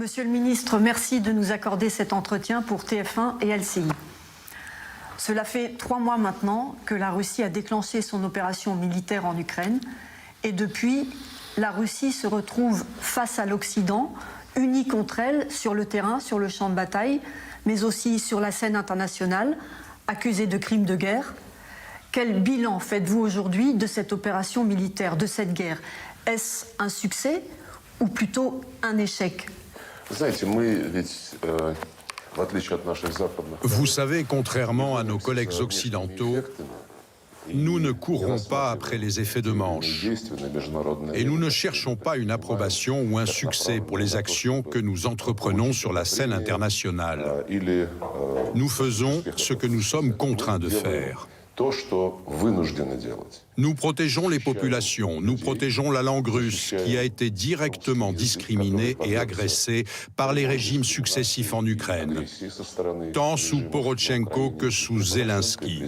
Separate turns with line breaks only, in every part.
Monsieur le ministre, merci de nous accorder cet entretien pour TF1 et LCI. Cela fait 3 mois maintenant que la Russie a déclenché son opération militaire en Ukraine et depuis, la Russie se retrouve face à l'Occident, unie contre elle sur le terrain, sur le champ de bataille, mais aussi sur la scène internationale, accusée de crimes de guerre. Quel bilan faites-vous aujourd'hui de cette opération militaire, de cette guerre? Est-ce un succès ou plutôt un échec?
Vous savez, contrairement à nos collègues occidentaux, nous ne courons pas après les effets de manche et nous ne cherchons pas une approbation ou un succès pour les actions que nous entreprenons sur la scène internationale. Nous faisons ce que nous sommes contraints de faire. Nous protégeons les populations, nous protégeons la langue russe qui a été directement discriminée et agressée par les régimes successifs en Ukraine, tant sous Porochenko que sous Zelensky.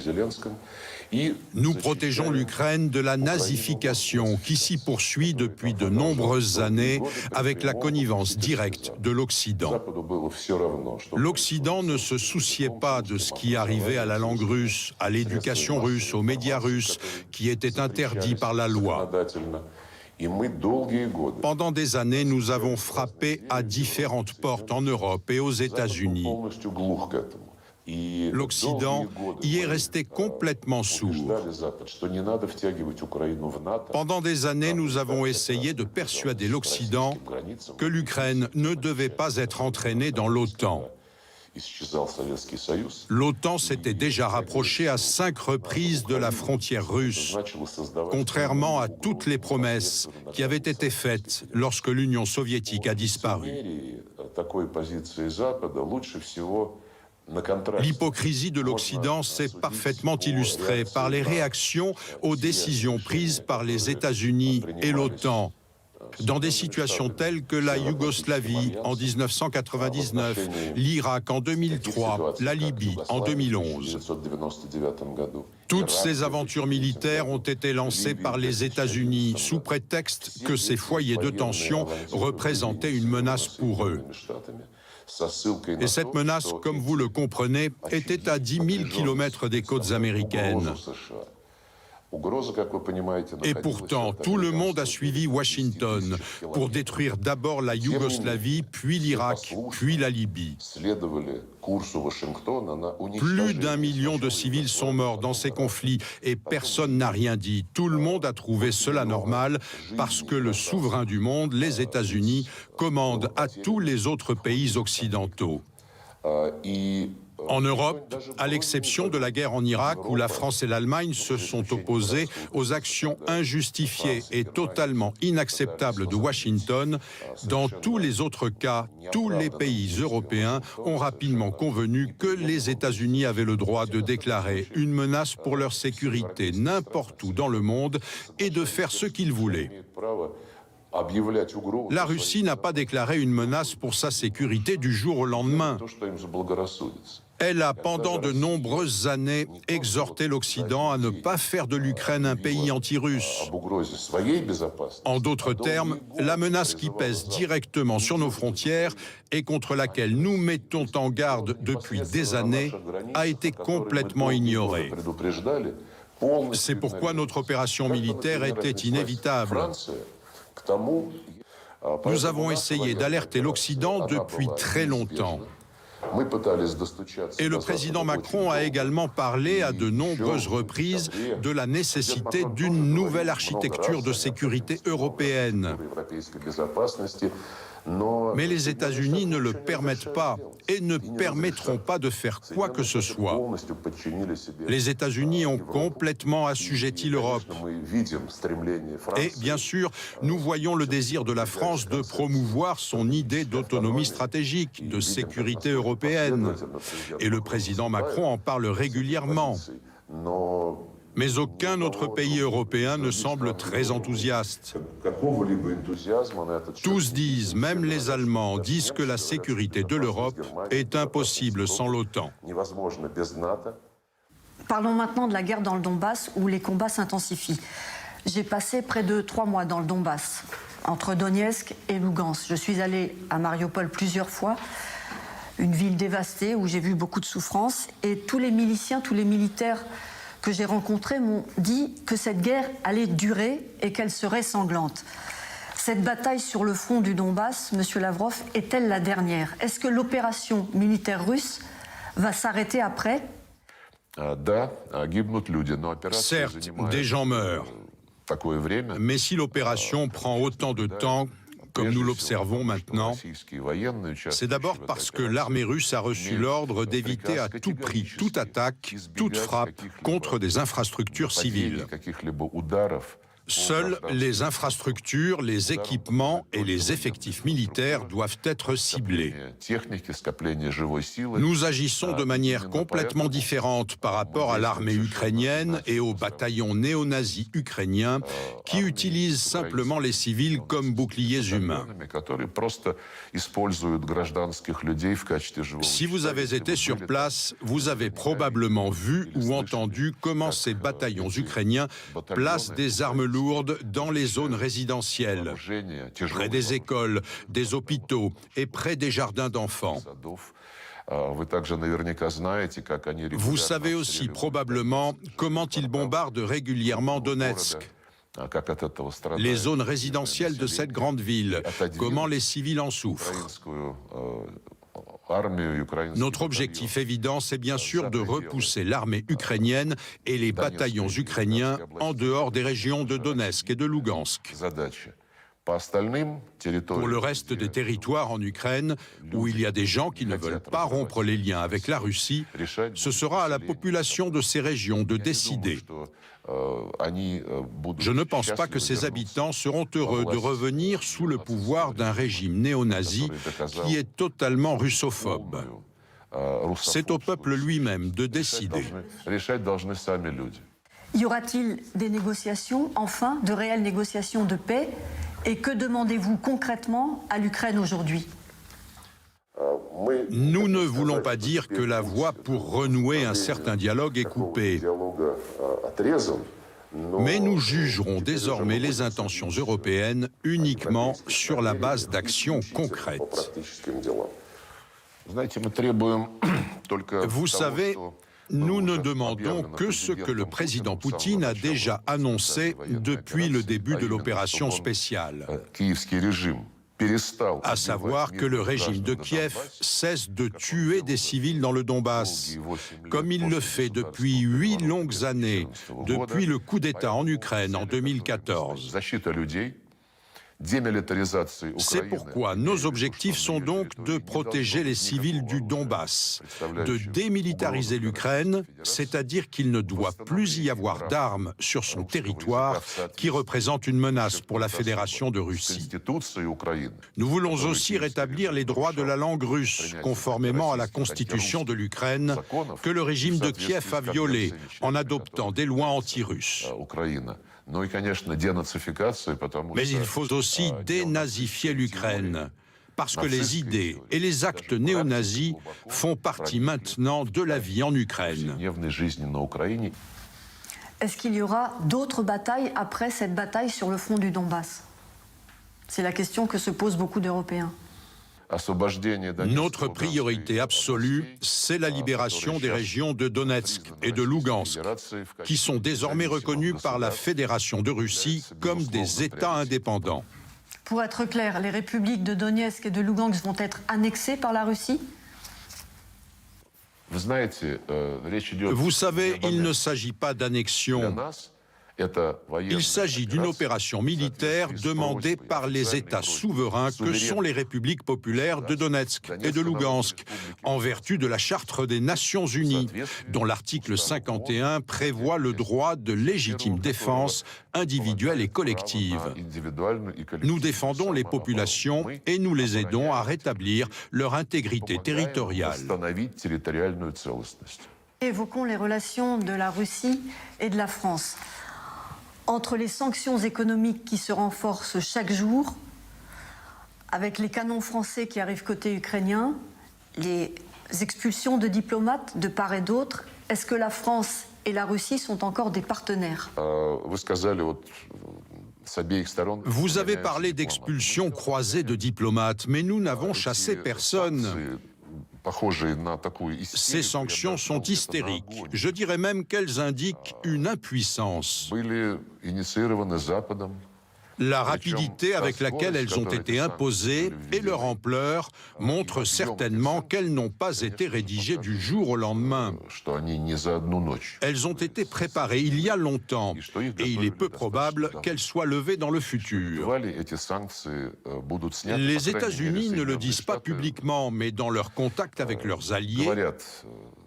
Nous protégeons l'Ukraine de la nazification qui s'y poursuit depuis de nombreuses années avec la connivence directe de l'Occident. L'Occident ne se souciait pas de ce qui arrivait à la langue russe, à l'éducation russe, aux médias russes, qui étaient interdits par la loi. Pendant des années, nous avons frappé à différentes portes en Europe et aux États-Unis. L'Occident y est resté complètement sourd. Pendant des années, nous avons essayé de persuader l'Occident que l'Ukraine ne devait pas être entraînée dans l'OTAN. L'OTAN s'était déjà rapprochée à 5 reprises de la frontière russe, contrairement à toutes les promesses qui avaient été faites lorsque l'Union soviétique a disparu. L'hypocrisie de l'Occident s'est parfaitement illustrée par les réactions aux décisions prises par les États-Unis et l'OTAN, dans des situations telles que la Yougoslavie en 1999, l'Irak en 2003, la Libye en 2011. Toutes ces aventures militaires ont été lancées par les États-Unis sous prétexte que ces foyers de tension représentaient une menace pour eux. Et cette menace, comme vous le comprenez, était à 10 000 kilomètres des côtes américaines. Et pourtant, tout le monde a suivi Washington pour détruire d'abord la Yougoslavie, puis l'Irak, puis la Libye. Plus d'1 million de civils sont morts dans ces conflits et personne n'a rien dit. Tout le monde a trouvé cela normal parce que le souverain du monde, les États-Unis, commande à tous les autres pays occidentaux. En Europe, à l'exception de la guerre en Irak où la France et l'Allemagne se sont opposées aux actions injustifiées et totalement inacceptables de Washington, dans tous les autres cas, tous les pays européens ont rapidement convenu que les États-Unis avaient le droit de déclarer une menace pour leur sécurité n'importe où dans le monde et de faire ce qu'ils voulaient. La Russie n'a pas déclaré une menace pour sa sécurité du jour au lendemain. Elle a, pendant de nombreuses années, exhorté l'Occident à ne pas faire de l'Ukraine un pays anti-russe. En d'autres termes, la menace qui pèse directement sur nos frontières et contre laquelle nous mettons en garde depuis des années a été complètement ignorée. C'est pourquoi notre opération militaire était inévitable. Nous avons essayé d'alerter l'Occident depuis très longtemps. Et le président Macron a également parlé à de nombreuses reprises de la nécessité d'une nouvelle architecture de sécurité européenne. Mais les États-Unis ne le permettent pas et ne permettront pas de faire quoi que ce soit. Les États-Unis ont complètement assujetti l'Europe. Et bien sûr, nous voyons le désir de la France de promouvoir son idée d'autonomie stratégique, de sécurité européenne. Et le président Macron en parle régulièrement. Mais aucun autre pays européen ne semble très enthousiaste. Tous disent, même les Allemands, disent que la sécurité de l'Europe est impossible sans l'OTAN.
Parlons maintenant de la guerre dans le Donbass où les combats s'intensifient. J'ai passé près de 3 mois dans le Donbass. entre Donetsk et Lugansk. Je suis allée à Mariupol plusieurs fois, une ville dévastée où j'ai vu beaucoup de souffrance, et tous les miliciens, tous les militaires que j'ai rencontrés m'ont dit que cette guerre allait durer et qu'elle serait sanglante. Cette bataille sur le front du Donbass, Monsieur Lavrov, est-elle la dernière? Est-ce que l'opération militaire russe va s'arrêter après?
Certes, des gens meurent. Mais si l'opération prend autant de temps, comme nous l'observons maintenant, c'est d'abord parce que l'armée russe a reçu l'ordre d'éviter à tout prix toute attaque, toute frappe contre des infrastructures civiles. Seules les infrastructures, les équipements et les effectifs militaires doivent être ciblés. Nous agissons de manière complètement différente par rapport à l'armée ukrainienne et aux bataillons néo-nazis ukrainiens qui utilisent simplement les civils comme boucliers humains. Si vous avez été sur place, vous avez probablement vu ou entendu comment ces bataillons ukrainiens placent des armes lourdes dans les zones résidentielles, près des écoles, des hôpitaux et près des jardins d'enfants. Vous savez aussi probablement comment ils bombardent régulièrement Donetsk, les zones résidentielles de cette grande ville, comment les civils en souffrent. Notre objectif évident, c'est bien sûr de repousser l'armée ukrainienne et les bataillons ukrainiens en dehors des régions de Donetsk et de Lugansk. Pour le reste des territoires en Ukraine, où il y a des gens qui ne veulent pas rompre les liens avec la Russie, ce sera à la population de ces régions de décider. Je ne pense pas que ces habitants seront heureux de revenir sous le pouvoir d'un régime néo-nazi qui est totalement russophobe. C'est au peuple lui-même de décider.
Y aura-t-il des négociations, enfin, de réelles négociations de paix? Et que demandez-vous concrètement à l'Ukraine aujourd'hui?
Nous ne voulons pas dire que la voie pour renouer un certain dialogue est coupée. Mais nous jugerons désormais les intentions européennes uniquement sur la base d'actions concrètes. Vous savez, nous ne demandons que ce que le président Poutine a déjà annoncé depuis le début de l'opération spéciale, à savoir que le régime de Kiev cesse de tuer des civils dans le Donbass, comme il le fait depuis 8 longues années, depuis le coup d'État en Ukraine en 2014. C'est pourquoi nos objectifs sont donc de protéger les civils du Donbass, de démilitariser l'Ukraine, c'est-à-dire qu'il ne doit plus y avoir d'armes sur son territoire qui représentent une menace pour la Fédération de Russie. Nous voulons aussi rétablir les droits de la langue russe, conformément à la constitution de l'Ukraine, que le régime de Kiev a violée en adoptant des lois anti-russes. Mais il faut aussi dénazifier l'Ukraine, parce que les idées et les actes néo-nazis font partie maintenant de la vie en Ukraine.
Est-ce qu'il y aura d'autres batailles après cette bataille sur le front du Donbass? C'est la question que se posent beaucoup d'Européens.
Notre priorité absolue, c'est la libération des régions de Donetsk et de Lugansk, qui sont désormais reconnues par la Fédération de Russie comme des États indépendants.
Pour être clair, les républiques de Donetsk et de Lugansk vont être annexées par la Russie?
Vous savez, il ne s'agit pas d'annexion. Il s'agit d'une opération militaire demandée par les États souverains que sont les républiques populaires de Donetsk et de Lugansk, en vertu de la Charte des Nations Unies, dont l'article 51 prévoit le droit de légitime défense individuelle et collective. Nous défendons les populations et nous les aidons à rétablir leur intégrité territoriale.
Évoquons les relations de la Russie et de la France. Entre les sanctions économiques qui se renforcent chaque jour, avec les canons français qui arrivent côté ukrainien, les expulsions de diplomates de part et d'autre, est-ce que la France et la Russie sont encore des partenaires?
Vous avez parlé d'expulsion croisée de diplomates, mais nous n'avons chassé personne. Ces sanctions sont hystériques. Je dirais même qu'elles indiquent une impuissance. La rapidité avec laquelle elles ont été imposées et leur ampleur montrent certainement qu'elles n'ont pas été rédigées du jour au lendemain. Elles ont été préparées il y a longtemps et il est peu probable qu'elles soient levées dans le futur. Les États-Unis ne le disent pas publiquement, mais dans leur contact avec leurs alliés,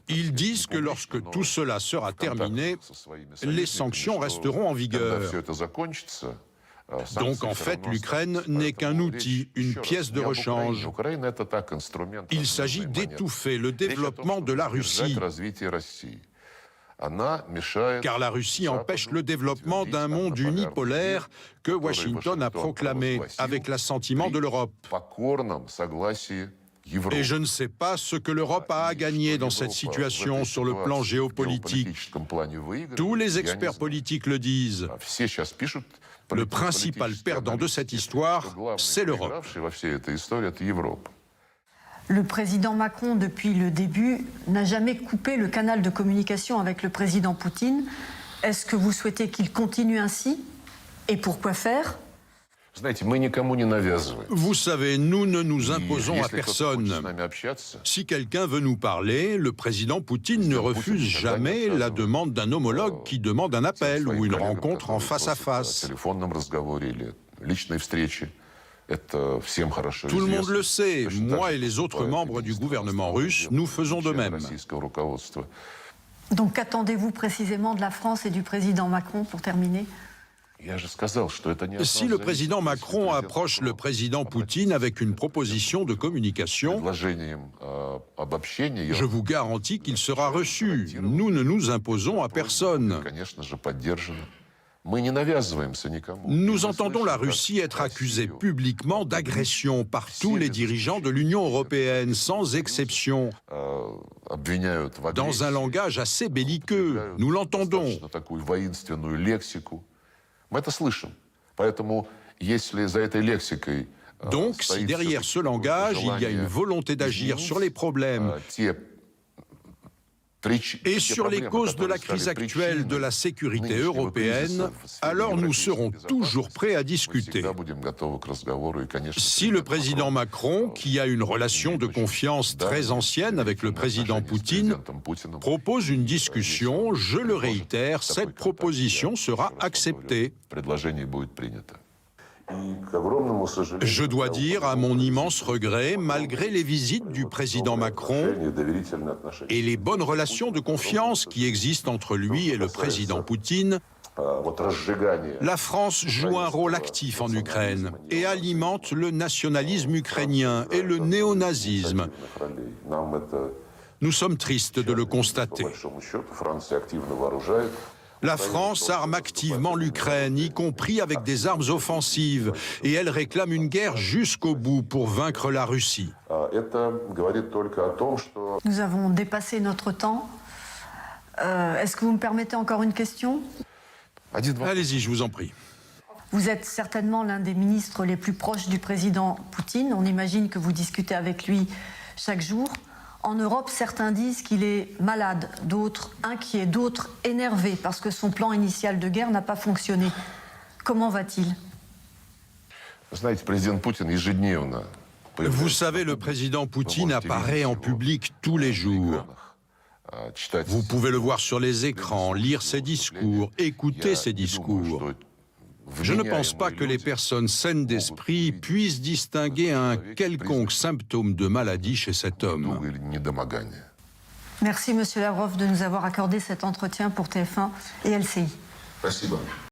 ils disent que lorsque tout cela sera terminé, les sanctions resteront en vigueur. Donc en fait, l'Ukraine n'est qu'un outil, une pièce de rechange. Il s'agit d'étouffer le développement de la Russie, car la Russie empêche le développement d'un monde unipolaire que Washington a proclamé avec l'assentiment de l'Europe. Et je ne sais pas ce que l'Europe a à gagner dans cette situation sur le plan géopolitique. Tous les experts politiques le disent. Le principal perdant de cette histoire, c'est l'Europe.
Le président Macron, depuis le début, n'a jamais coupé le canal de communication avec le président Poutine. Est-ce que vous souhaitez qu'il continue ainsi? Et pourquoi faire?
Vous savez, nous ne nous imposons à personne. Si quelqu'un veut nous parler, le président Poutine ne refuse jamais la demande d'un homologue qui demande un appel ou une rencontre en face à face. Tout le monde le sait, moi et les autres membres du gouvernement russe, nous faisons de même.
Donc qu'attendez-vous précisément de la France et du président Macron pour terminer?
Si le président Macron approche le président Poutine avec une proposition de communication, je vous garantis qu'il sera reçu. Nous ne nous imposons à personne. Nous entendons la Russie être accusée publiquement d'agression par tous les dirigeants de l'Union européenne, sans exception, dans un langage assez belliqueux. Nous l'entendons. Donc, si derrière ce langage, il y a une volonté d'agir sur les problèmes et sur les causes de la crise actuelle de la sécurité européenne, alors nous serons toujours prêts à discuter. Si le président Macron, qui a une relation de confiance très ancienne avec le président Poutine, propose une discussion, je le réitère, cette proposition sera acceptée. Je dois dire, à mon immense regret, malgré les visites du président Macron et les bonnes relations de confiance qui existent entre lui et le président Poutine, la France joue un rôle actif en Ukraine et alimente le nationalisme ukrainien et le néonazisme. Nous sommes tristes de le constater. La France arme activement l'Ukraine, y compris avec des armes offensives, et elle réclame une guerre jusqu'au bout pour vaincre la Russie.
Nous avons dépassé notre temps. Est-ce que vous me permettez encore une question?
Allez-y, je vous en prie.
Vous êtes certainement l'un des ministres les plus proches du président Poutine. On imagine que vous discutez avec lui chaque jour. En Europe, certains disent qu'il est malade, d'autres inquiets, d'autres énervés parce que son plan initial de guerre n'a pas fonctionné. Comment va-t-il?
Vous savez, le président Poutine apparaît en public tous les jours. Vous pouvez le voir sur les écrans, lire ses discours, écouter ses discours. Je ne pense pas que les personnes saines d'esprit puissent distinguer un quelconque symptôme de maladie chez cet homme.
Merci, Monsieur Lavrov, de nous avoir accordé cet entretien pour TF1 et LCI.